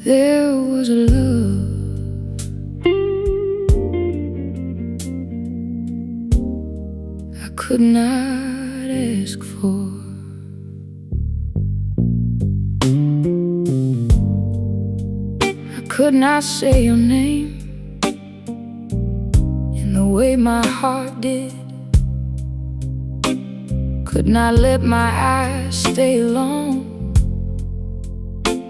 There was a love I could not ask for. I could not say your name in the way my heart did. Could not let my eyes stay alone.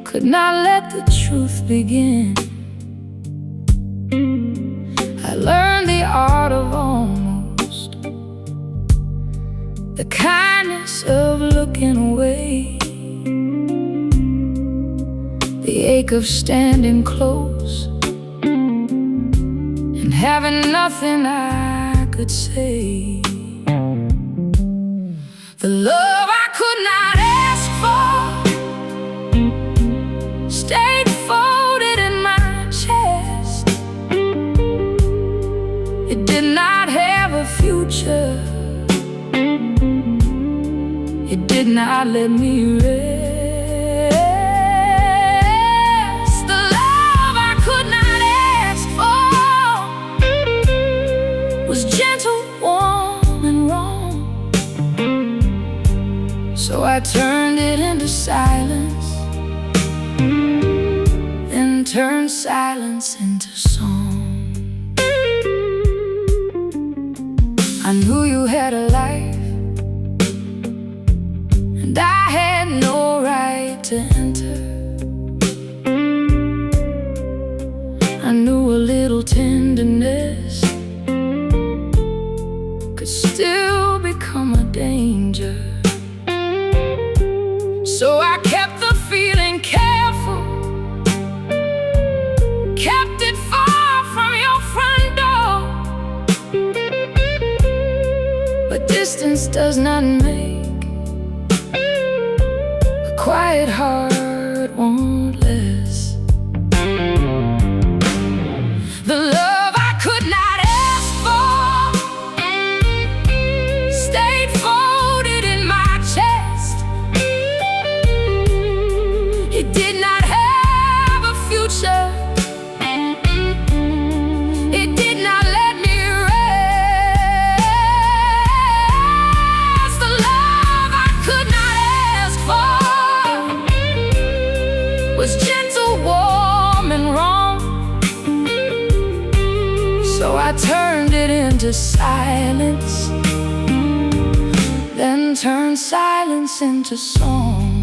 Could not let the truth begin. I learned the art of almost, the kindness of looking away, the ache of standing close and having nothing I could say. The love I could not ask for stayed folded in my chest. It did not have a future. It did not let me rest. The love I could not ask for was gentle, warm, and wrong. So I turned it into silence, then turned silence into song. I knew you had a life, and I had no right to enter. I knew a little tenderness could still become a danger. So I kept the feeling careful, kept it far from your front door. But distance does not make a quiet heart want less. The love I could not ask for stayed folded in my chest. It did not have a future. It did not let me rest. The love I could not ask for was gentle, warm, and wrong. So I turned it into silence, then turned silence into song.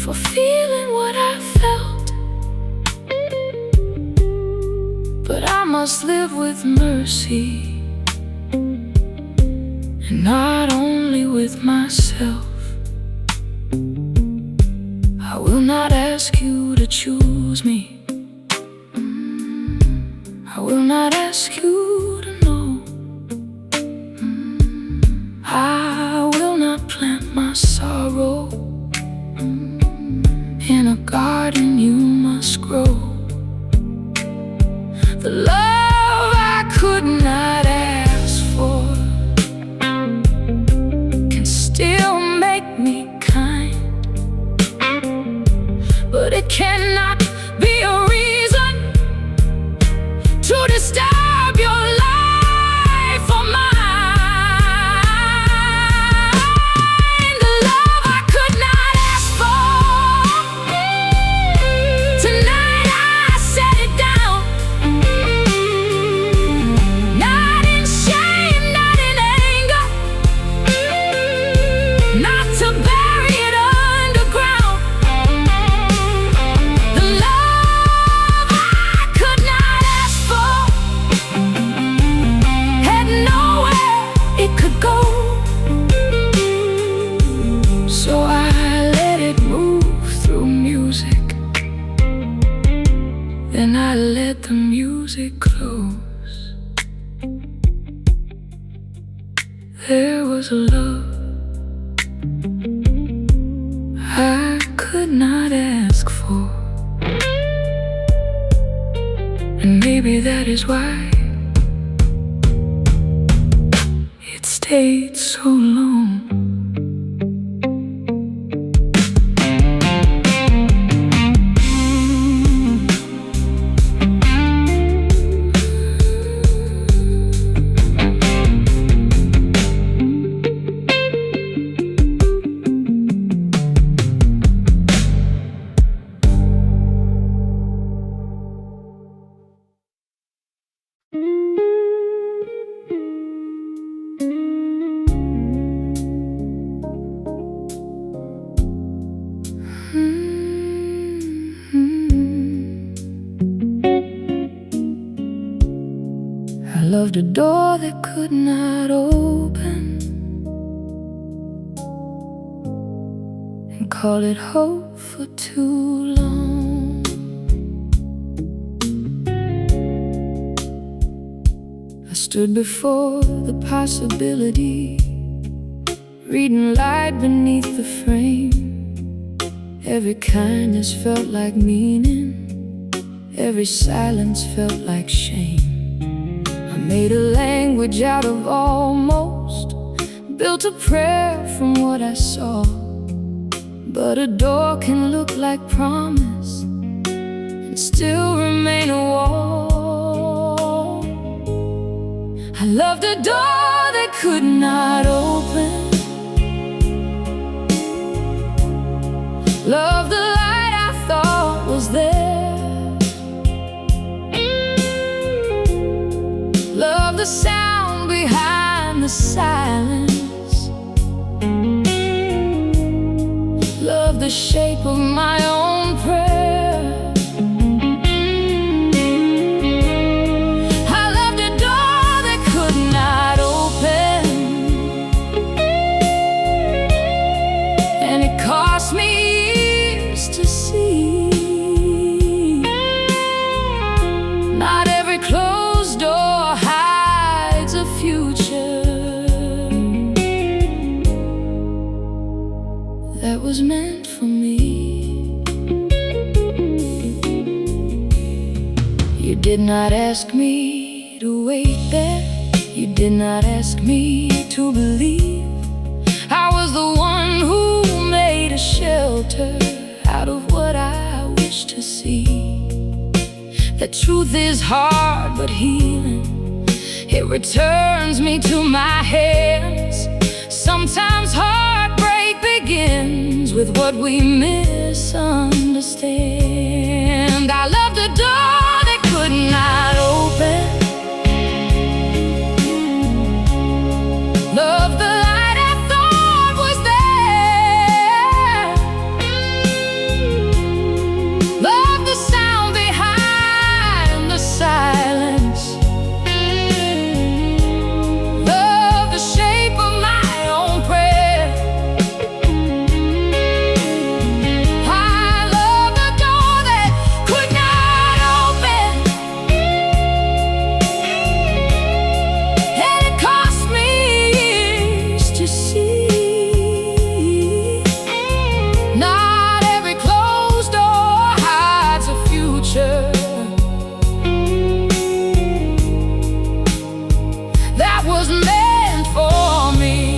For feeling what I felt, but I must live with mercy, and not only with myself. I will not ask you to choose me. I will not ask you to know. I will not plant my sorrow in a garden you must grow. The love I could not ask for can still make me kind, but it cannot be a reason to disturb your life or mine. The love I could not ask for, tonight I set it down. Not in shame, not in anger, not to bury it and I let the music close. There was a love I could not ask for, and maybe that is why it stayed so long. I loved a door that could not open, and call it hope for too long. I stood before the possibility, reading light beneath the frame. Every kindness felt like meaning, every silence felt like shame. I made a language out of almost, built a prayer from what I saw. But a door can look like promise and still remain a wall. I loved a door that could not open, loved the light I thought was there, loved the sound behind the silence, loved the shape of my own prayer. I loved a door that could not open, and it cost me years to see. Not every closed door hides a future that was meant for me. You did not ask me to wait there, you did not ask me to believe. I was the one who made a shelter out of what I wish to see. That truth is hard but healing, it returns me to my hands. Sometimes heartbreak begins with what we misunderstand. I loved a door that could not open, loved the light I thought was there, loved the sound behind the silence, loved the shape of my own prayer. I loved a door that could not open, and it cost me years to see. Not every closed door hides a future that was meant for me.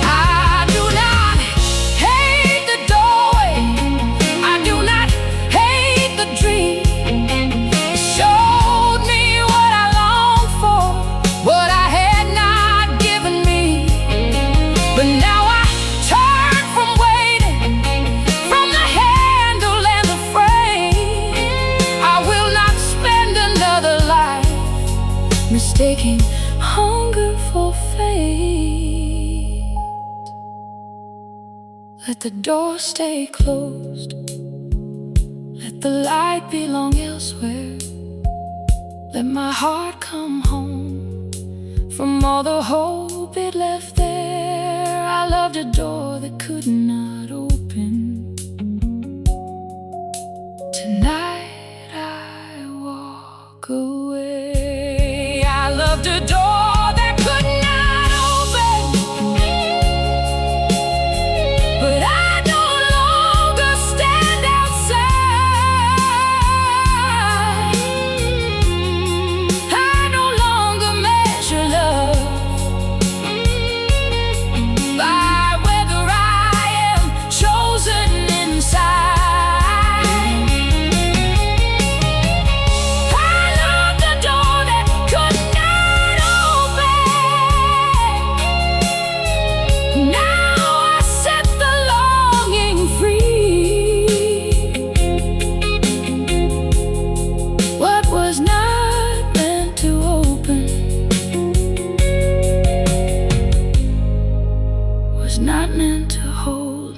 I do not hate the doorway, I do not hate the dream. It showed me what I longed for, what I had not given me. But now I turn from waiting, from the handle and the frame. I will not spend another life mistaking hunger for fate. Let the door stay closed, let the light belong elsewhere. Let my heart come home from all the hope it left there. I loved a door that could not open,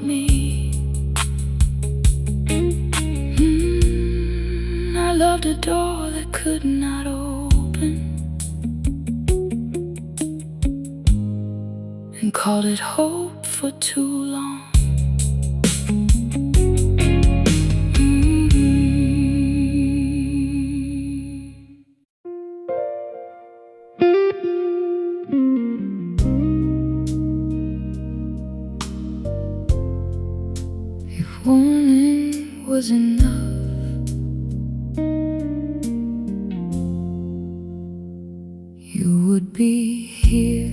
me. I loved a door that could not open, and called it hope for too long. If warning was enough, you would be here.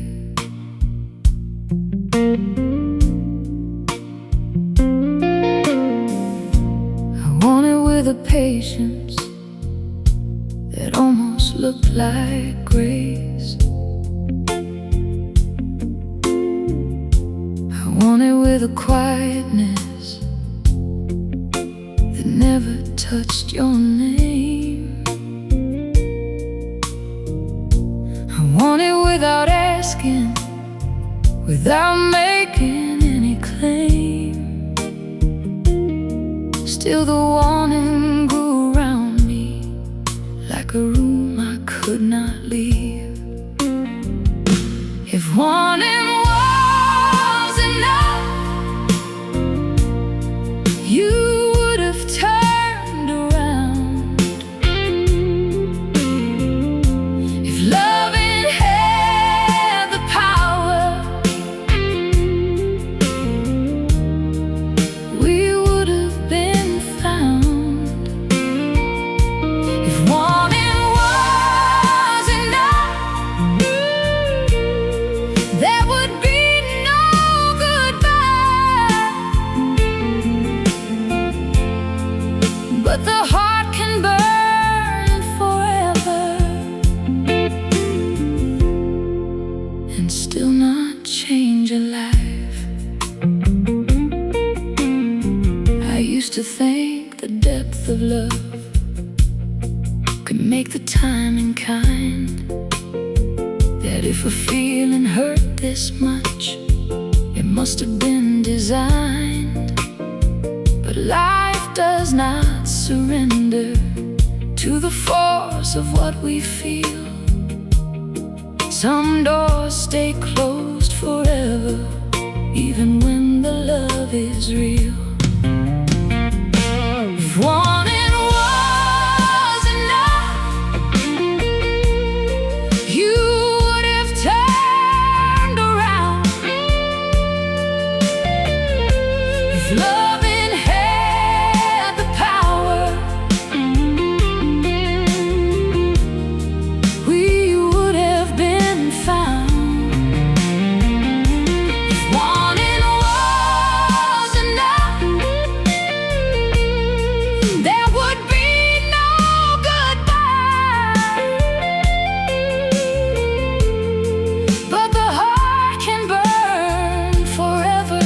I want it with a patience that almost looked like grace. I want it with a quietness that never touched your name. I want it without asking, without making any claim. Still the warning grew around me like a room I could not leave. If warning was enough, you would have turned around. If loving had the power, we would have been found. If warning was enough, there would be no goodbye. But the heart can burn forever and still not change a life. I used to think the depth of love could make the timing kind, that if a feeling hurt this much, it must have been designed. But life does not surrender to the force of what we feel. Some doors stay closed forever, even when the love is real. If wanting was enough, you would have turned around. If loving had the power, we would have been found. If wanting was enough, there would be no goodbye. But the heart can burn forever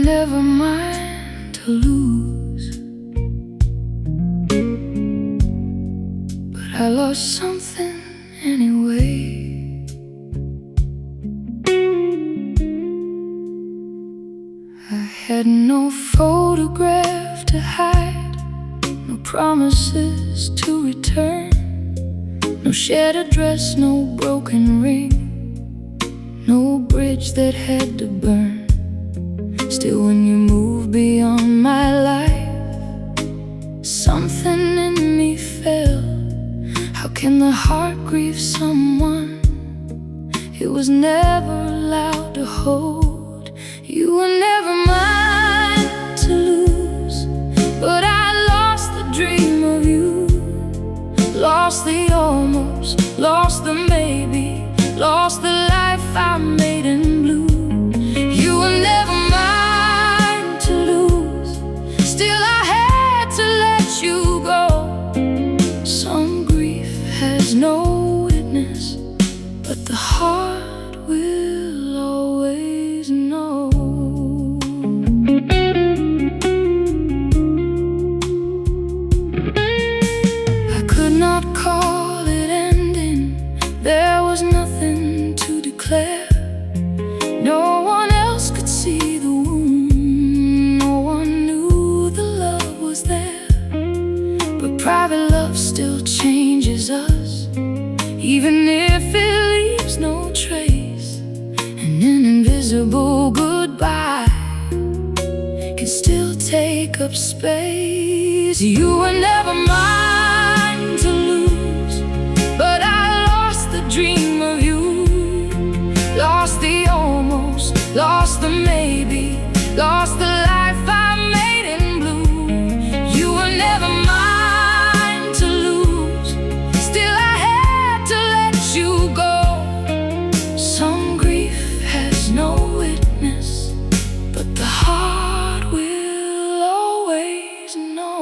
never mind to lose, but I lost something anyway. I had no photograph to hide, no promises to return, no shared address, no broken ring, no bridge that had to burn. Still, when you move beyond my life, something in me fell. How can the heart grieve someone it was never allowed to hold? You were never mine to lose, but I lost the dream of you, lost the almost, lost the maybe, lost the life I made in blue. You were never mine to lose, still I had to let you go. Some grief has no witness, but the heart will always know. I could not call it ending, there was nothing to declare. No one else could see the wound, no one knew the love was there. But private love still changes us, even if it leaves no trace. And an invisible goodbye can still take up space. You were never mine to lose, but I lost the dream of you, lost the almost, lost the maybe, lost the life I made in blue. You were never mine to lose, still I had to let you go. Some grief has no witness, but the heart will always know.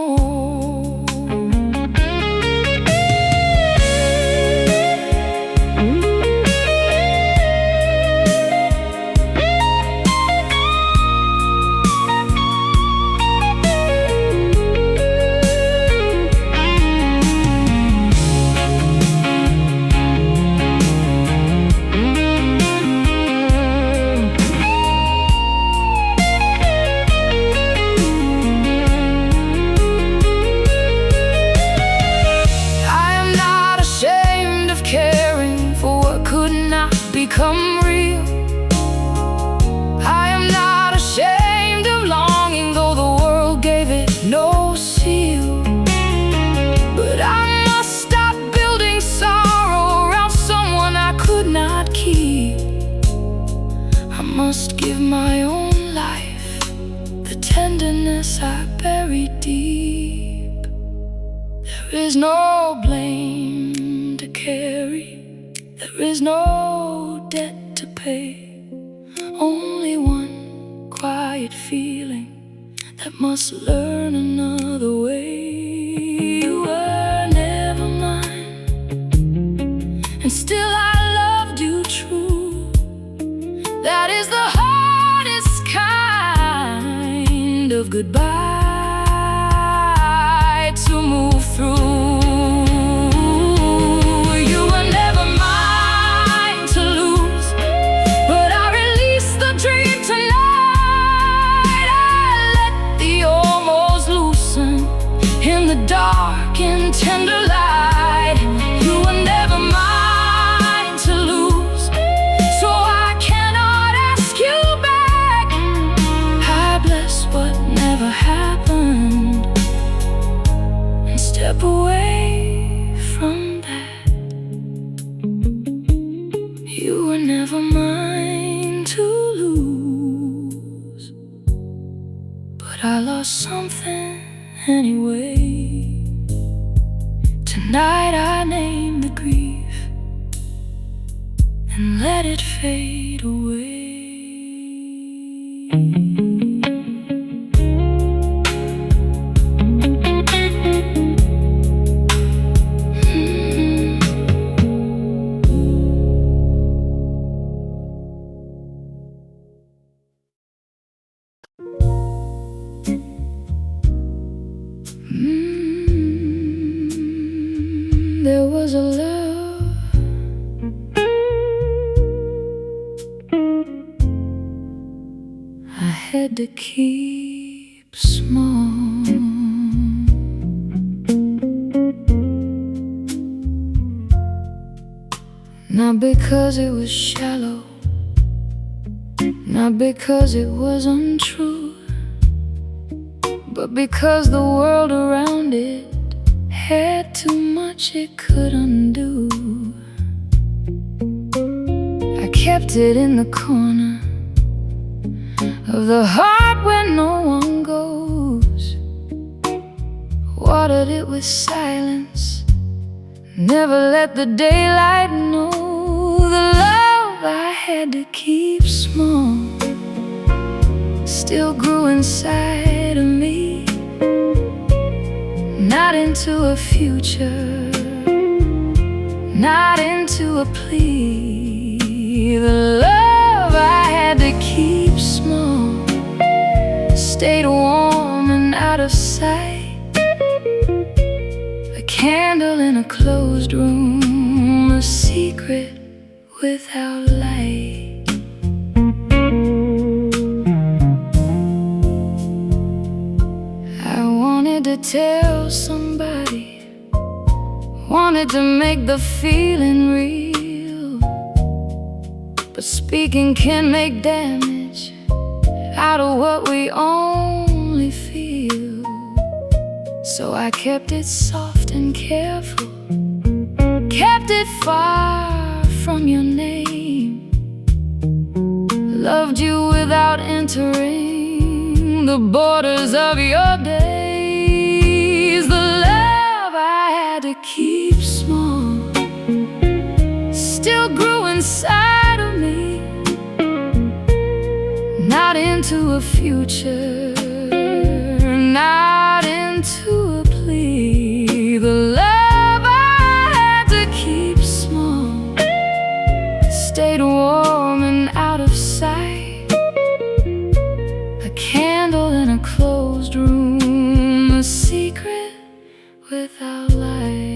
Become real. I am not ashamed of longing, though the world gave it no seal. But I must stop building sorrow around someone I could not keep. I must give my own life the tenderness I buried deep. There is no blame to carry, there is no debt to pay, only one quiet feeling that must learn another way. You were never mine, and still I loved you true. That is the hardest kind of goodbye to move through. Dark and tender light, you were never mine to lose, so I cannot ask you back. I bless what never happened and step away from that. You were never mine to lose, but I lost something anyway. Tonight I name the grief and let it fade away. There was a love I had to keep small. Not because it was shallow, not because it was untrue, but because the world around it had too much it could undo. I kept it in the corner of the heart where no one goes, watered it with silence, never let the daylight know. The love I had to keep small still grew inside of me, not into a future, not into a plea. The love I had to keep small stayed warm and out of sight, a candle in a closed room, a secret without light. I wanted to tell somebody, wanted to make the feeling real, but speaking can make damage out of what we only feel. So I kept it soft and careful, kept it far from your name, loved you without entering the borders of your days. The love I had to keep small still grew inside of me, not into a future, not into a plea. The love I had to keep small stayed warm and out of sight, a candle in a closed room, a secret without light.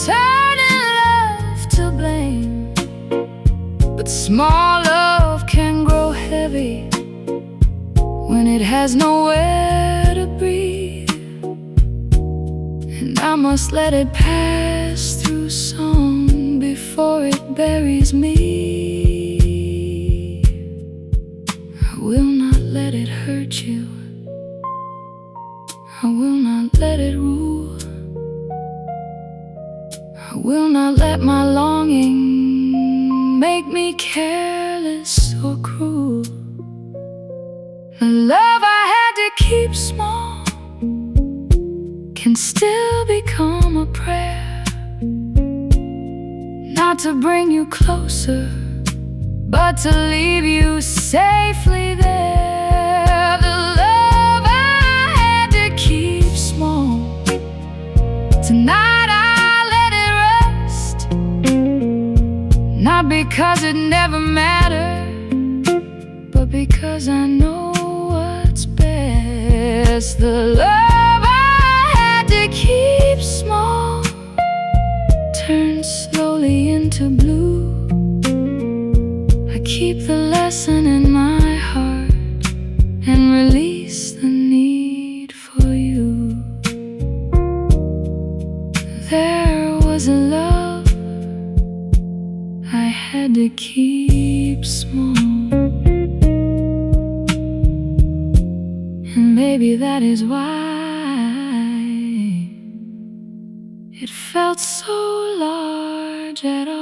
Turning love to blame, but small love can grow heavy when it has nowhere to breathe, and I must let it pass through song before it buries me. I will not let it hurt you, I will not let it rule, I will not let my longing make me careless or cruel. The love I had to keep small can still become a prayer, not to bring you closer, but to leave you safely there. The love I had to keep small, tonight not because it never mattered, but because I know what's best. The love I had to keep small turned slowly into blue. I keep the lesson in my heart and release the need for you. There was a love I had to keep small, and maybe maybe that is why it felt so large at all.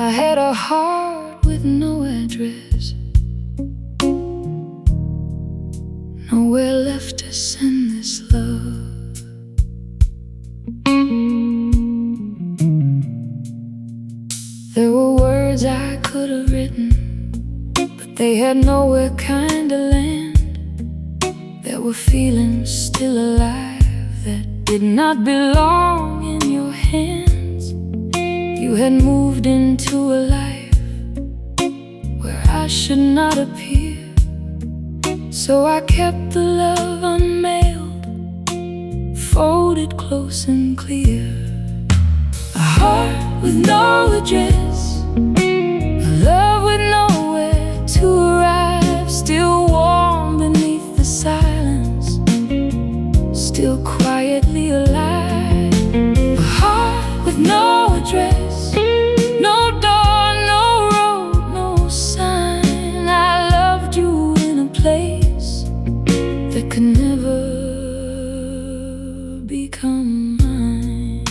I had a heart with no address, nowhere left to send this love. There were words I could have written, but they had nowhere kind of land. There were feelings still alive that did not belong in your hands. You had moved into a life where I should not appear, so I kept the love unmailed, folded close and clear. A heart with no address, a love with nowhere to arrive, still warm beneath the silence, still quietly alive. A heart with no address, could never become mine.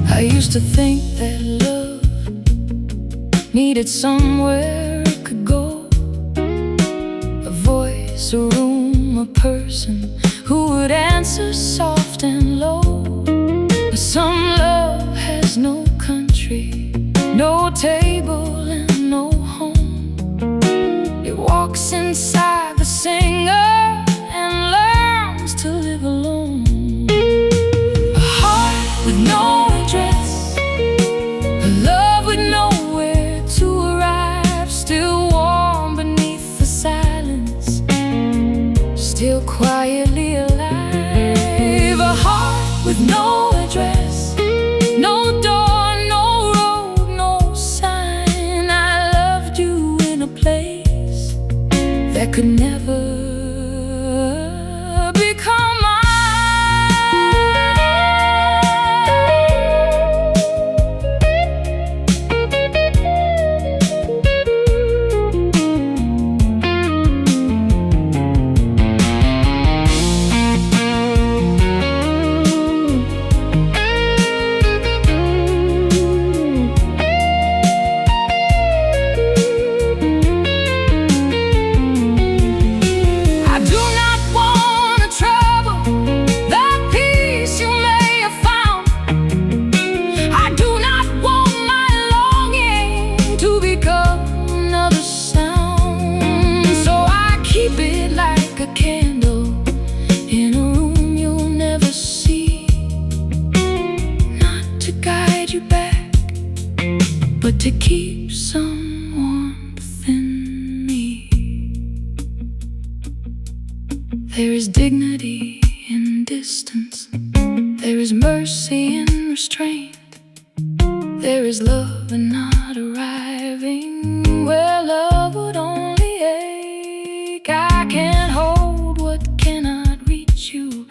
I used to think that love needed somewhere it could go, a voice, a room, a person who would answer soft and low. But some love has no country, no table and no home. It walks inside the singer and learns to live alone. A heart with no address, a love with nowhere to arrive, still warm beneath the silence, still quietly alive. A heart with no address, no door, no road, no sign. I loved you in a place that could never become mine. But to keep some warmth in me. There is dignity in distance, there is mercy in restraint, there is love in not arriving where love would only ache. I can't hold what cannot reach you,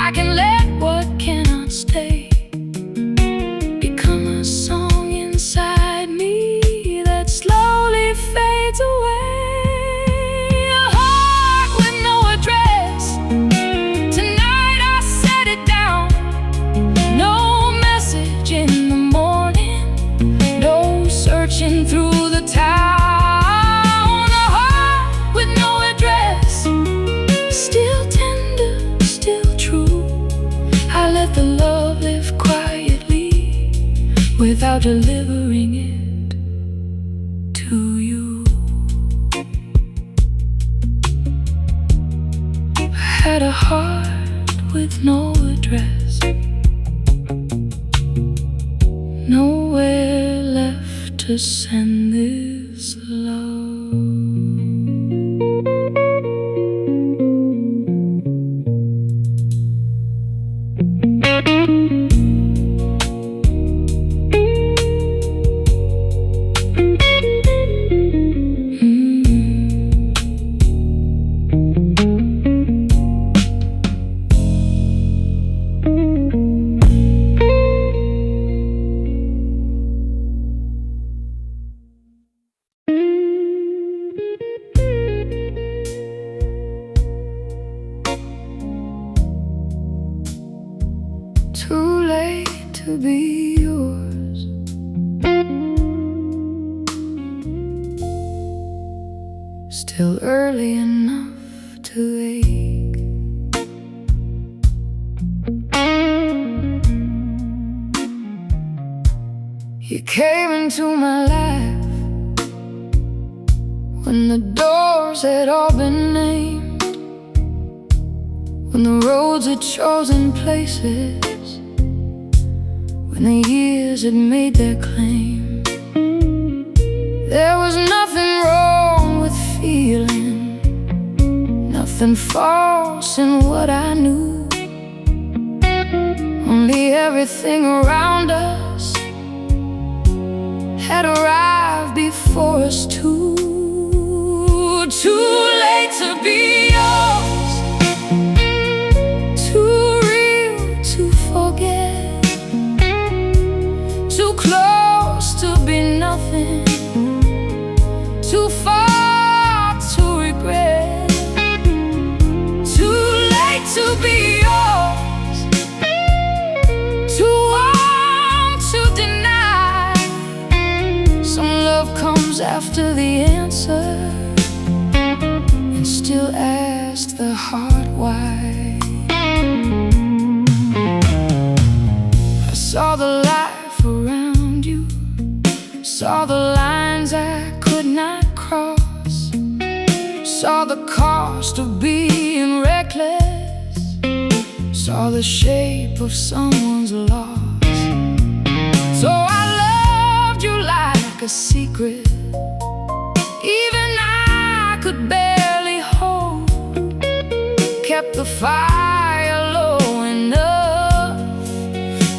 I can let what cannot stay become a song inside me that slowly fades away. A heart with no address, tonight I set it down. No message in the morning, no searching through the town. A heart with no address, still tender, still true. I let the love live quietly without delivering it to you. a heart with no address, nowhere left to send this love. Too late to be yours, still early enough to ache. You came into my life when the doors had all been named, when the roads had chosen places, when the years had made their claim. There was nothing wrong with feeling, nothing false in what I knew. Only everything around us had arrived before us too. Too late to be yours, too real to forget, too close to be nothing, too far to regret. Too late to be yours, too warm to deny. Some love comes after the answer, and still ask the heart why. I saw the life around you, saw the lines I could not cross, saw the cost of being reckless, saw the shape of someone's loss. So I loved you like a secret, even I could barely hold, kept the fire low enough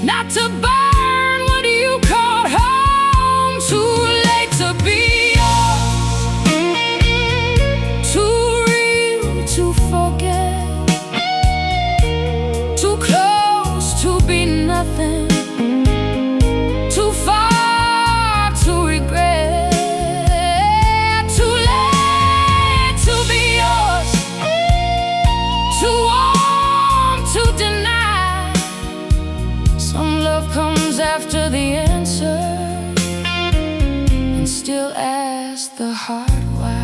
not to burn what you called home. Too late to be yours, too real to forget, too close to be nothing, too far to regret. Too late to be yours, too warm to deny. Some love comes after the answer, and still ask the heart why.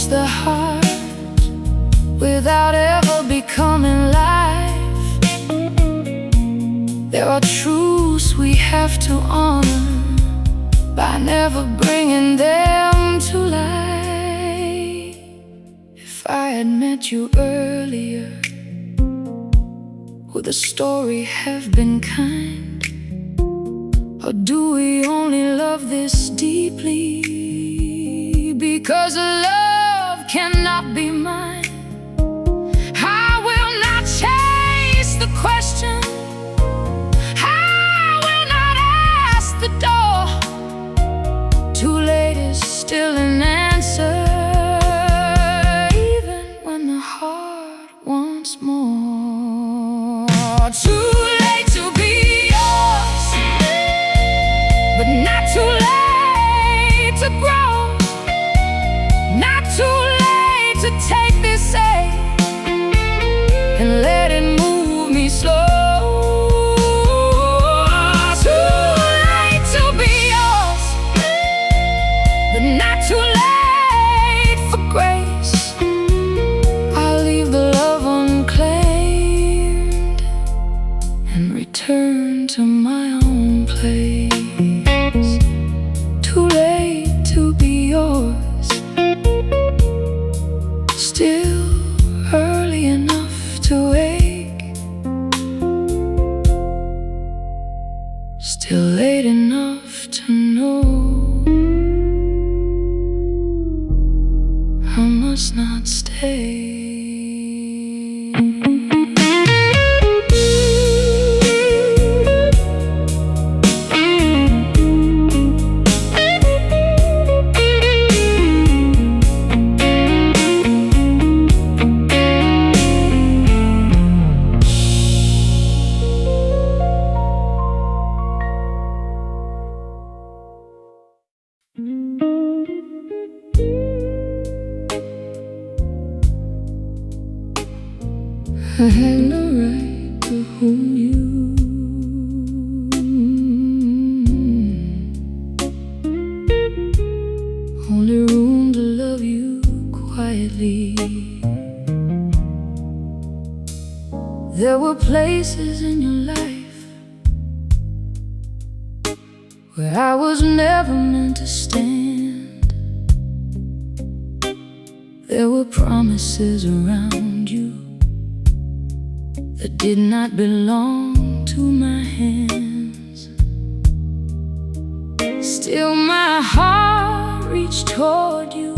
The heart without ever becoming life. There are truths we have to honor by never bringing them to light. If I had met you earlier, would the story have been kind? Or do we only love this deeply because love cannot be mine? I will not chase the question, I once more. Too late to be yours, but not too late to grow. Not too late to take this ache and let it move me slow. Not too late for grace. I'll leave the love unclaimed and return to my own place. Too late to be yours, still early enough to wake, still late enough to know I must not stay. I had no right to hold you. Only room to love you quietly. There were places in your life where I was never meant to stand. There were promises around you that did not belong to my hands. Still my heart reached toward you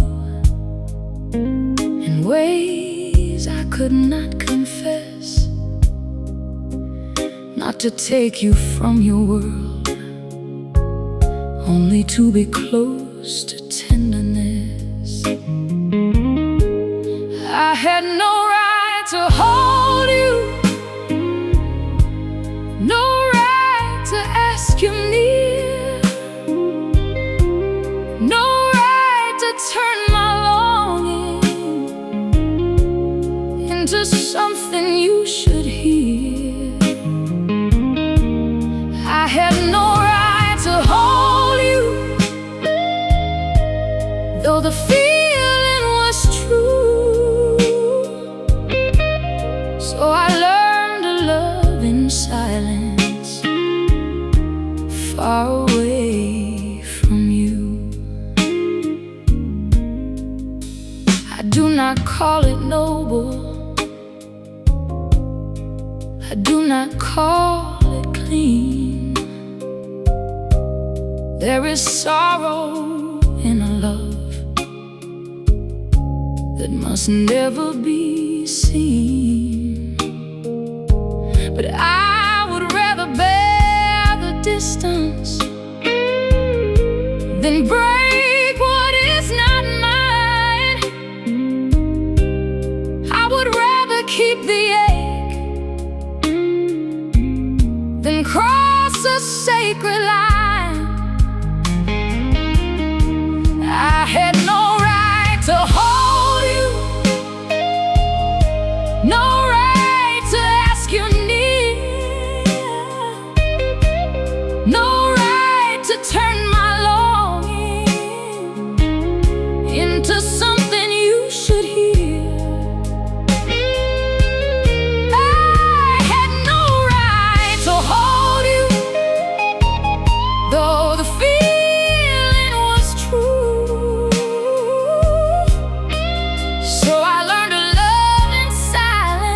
in ways I could not confess. Not to take you from your world, only to be close to tenderness. I had no right to hold you, no right to ask you near, no right to turn my longing into something you should hear. I had no right to hold you, though the feeling was true. So I learned to love in silence, far away from you. I do not call it noble, I do not call it clean. There is sorrow in a love that must never be seen. But I would rather bear the distance than break what is not mine. I would rather keep the ache than cross a sacred line. I had no right to hold you, no right to ask you near, no right to turn my longing into something you should hear. I had no right to hold you, though the feeling was true. So I learned to love in silence,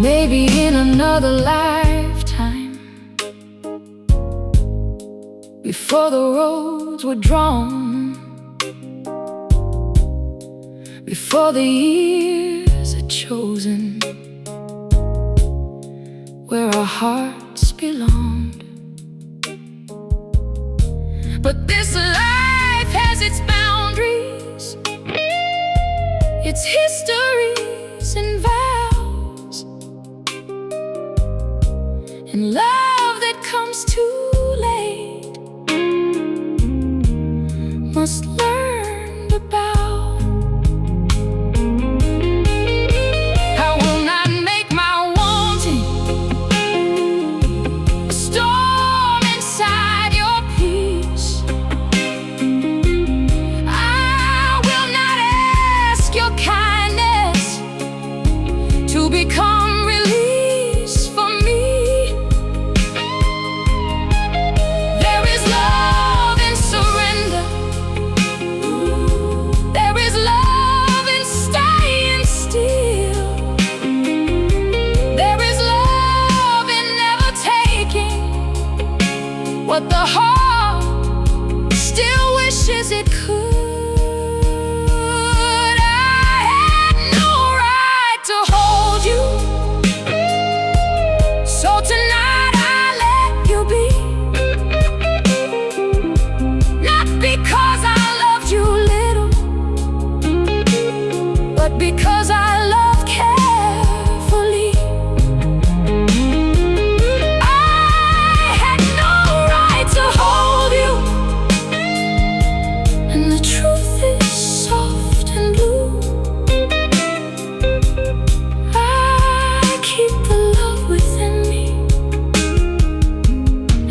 Maybe in another lifetime, before the roads were drawn, before the years are chosen, where our hearts belonged. But this life has its boundaries, its histories and vows, and love that comes too late must learn to bow. I will not make my wanting a storm inside your peace. I will not ask your kindness to become release for me. There is love in surrender. There is love in staying still. There is love in never taking what the heart still wishes it could. I had no right to hold you, so tonight I let you be. Not because I loved you little, but because I love carefully. I had no right to hold you, and the truth is soft and blue. I keep the love within me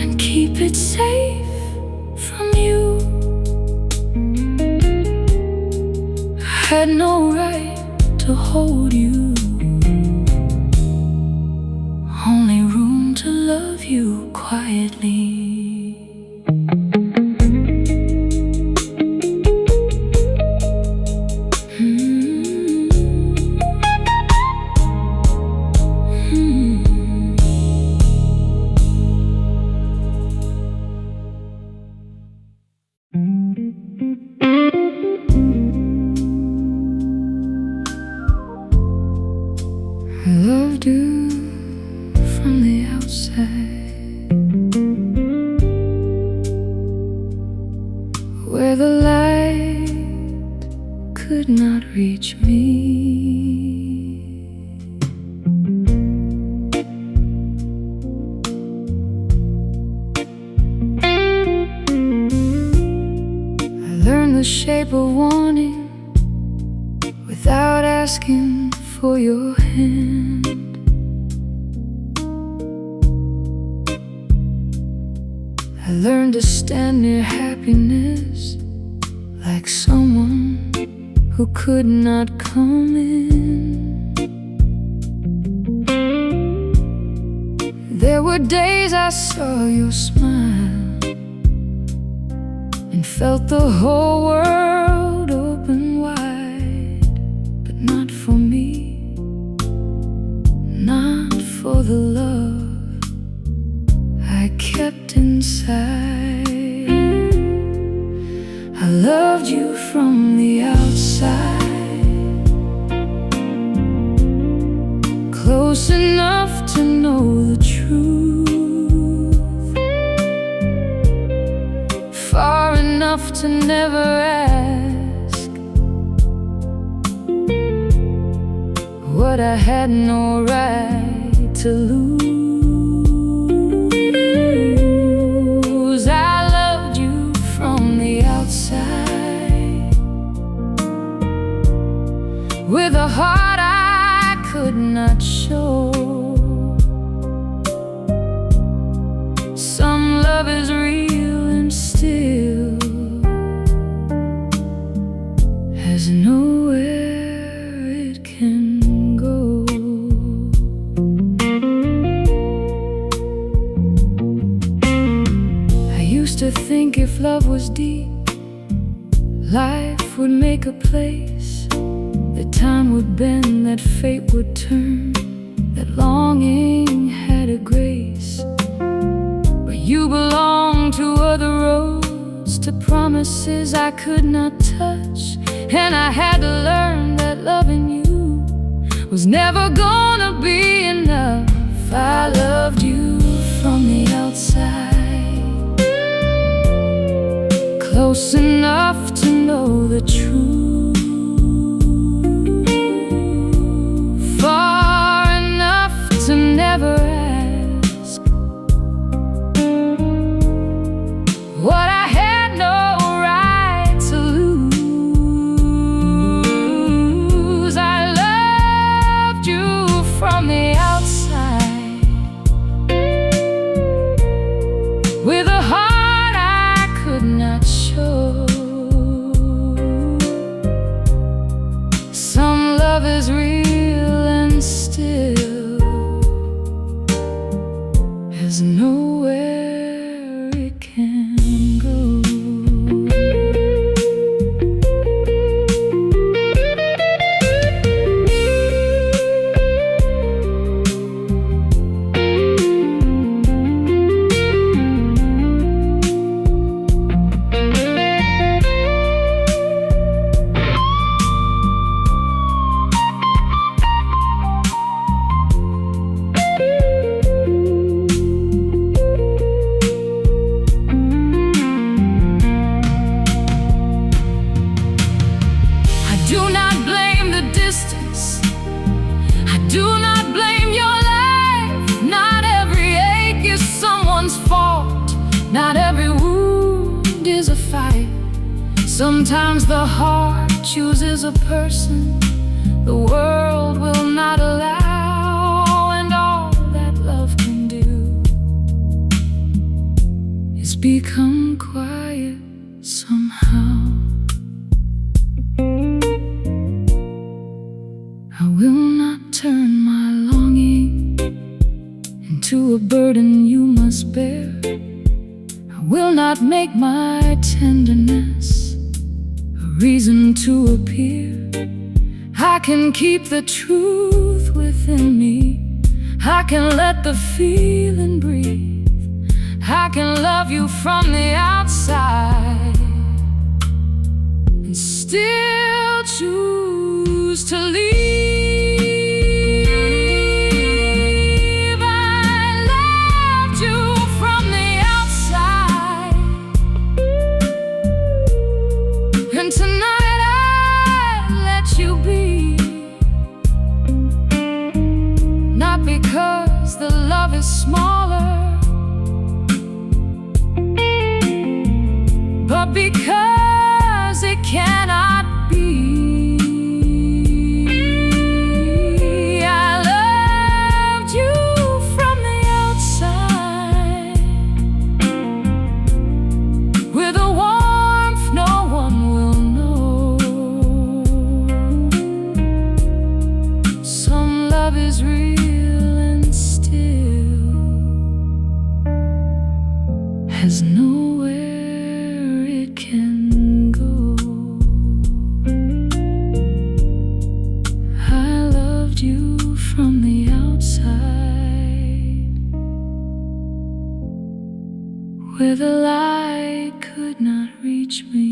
and keep it safe from you. I had no right to hold you, only room to love you quietly. I loved you from the outside, where the light could not reach me. I learned the shape of wanting without asking for your hand. I learned to stand near happiness like someone who could not come in. There were days I saw your smile and felt the whole world open wide, but not for me, not for the love I kept inside. I loved you from the outside, close enough to know the truth, far enough to never ask what I had no right to lose. I loved you from the outside, with a heart I could not show. Some love is real and still has nowhere it can go. I used to think if love was deep, life would make a place, that time would bend, that fate would turn, that that longing had a grace. But you belonged to other roads, to promises I could not touch. And I had to learn that loving you was never gonna be enough. I loved you from the outside, close enough to know the truth, far enough to never ask what I had no right to lose. I loved you from the outside, with a heart I could not show. Some love is real and still has nowhere it can go. Sometimes the heart chooses a person the world will not allow, and all that love can do is become quiet somehow. I will not turn my longing into a burden you must bear. I will not make my tenderness reason to appear. I can keep the truth within me. I can let the feeling breathe. I can love you from the outside and still choose to leave. I loved you from the outside, and tonight I let you be. Not because the love is smaller, but because it cannot be. I loved you from the outside with a warmth no one will know. Some love is real and still has nowhere it can go. I loved you from the outside, where the light could not reach me.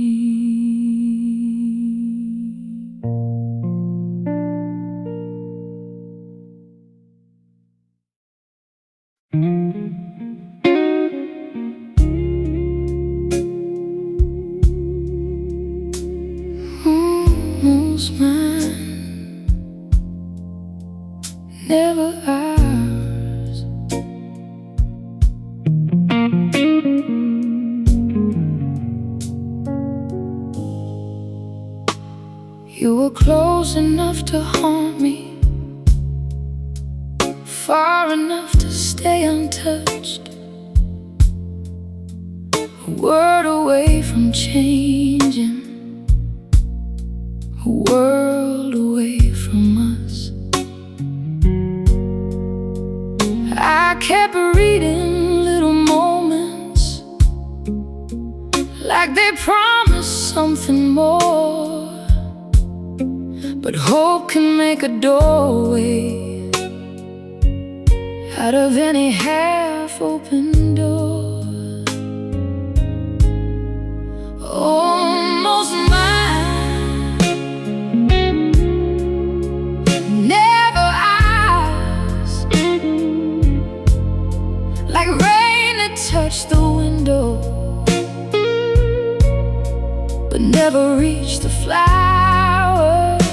Almost mine, never ours. You were close enough to haunt me, far enough to stay untouched, a word away from changing, a world away from us. I kept reading little moments like they promised something more, but hope can make a doorway out of any half-open door. Almost mine, never ours, like rain that touched the window but never reached the flowers.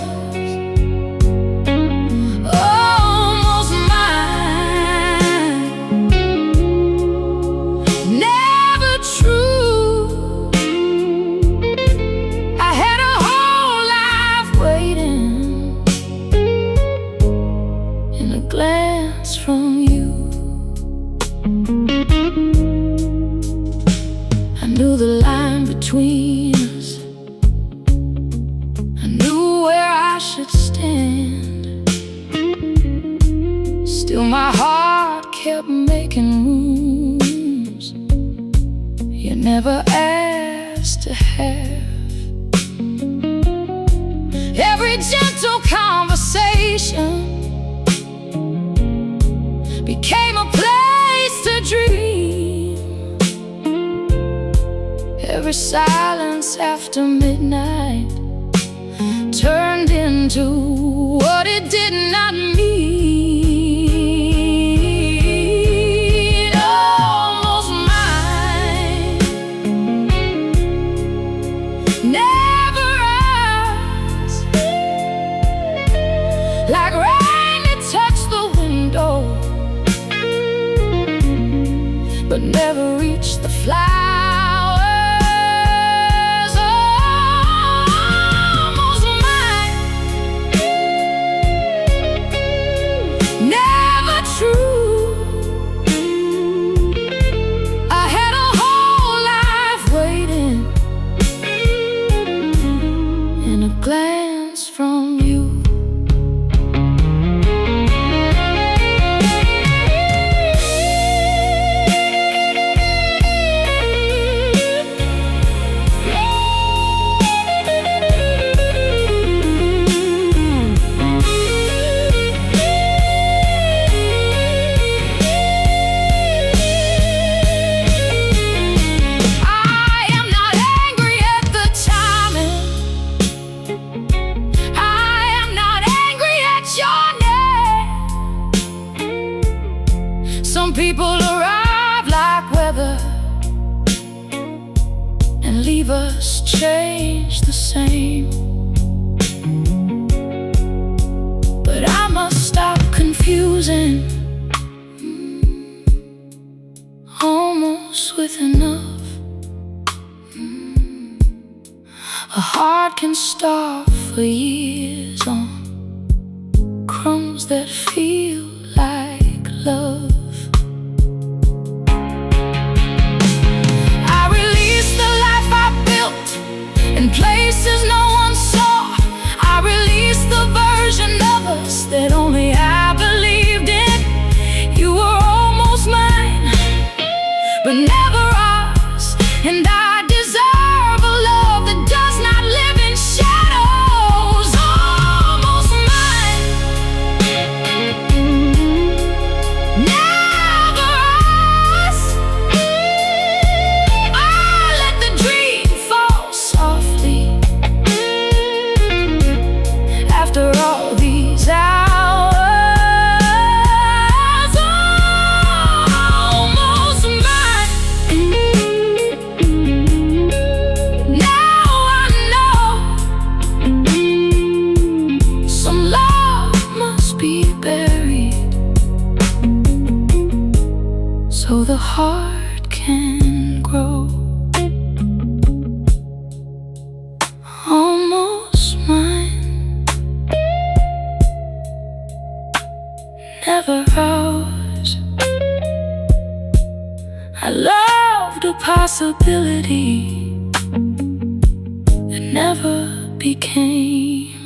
Almost mine, never true. I had a whole life waiting in a glance from you. I knew the line between us, I knew where I should stand. Still my heart kept making moves you never asked to have. Every gentle conversation became a place to dream. Every silence after midnight turned into what it did not mean. Almost mine, never ours, like rain that touched the window but never reached the flowers. Almost mine, never true. I had a whole life waiting in a glance from you. Some people arrive like weather and leave us changed the same. But I must stop confusing almost with enough. A heart can starve for years on crumbs that feel like love. In places no one saw, I released the version of us that only I believed in. You were almost mine, but never ours. And I deserve a love that does not live in shadows. Almost mine, never ours. I let the dream fall softly after all these hours. Almost mine. Now I know some love must be buried so the heart can grow. Almost mine, never ours. I loved a possibility that never became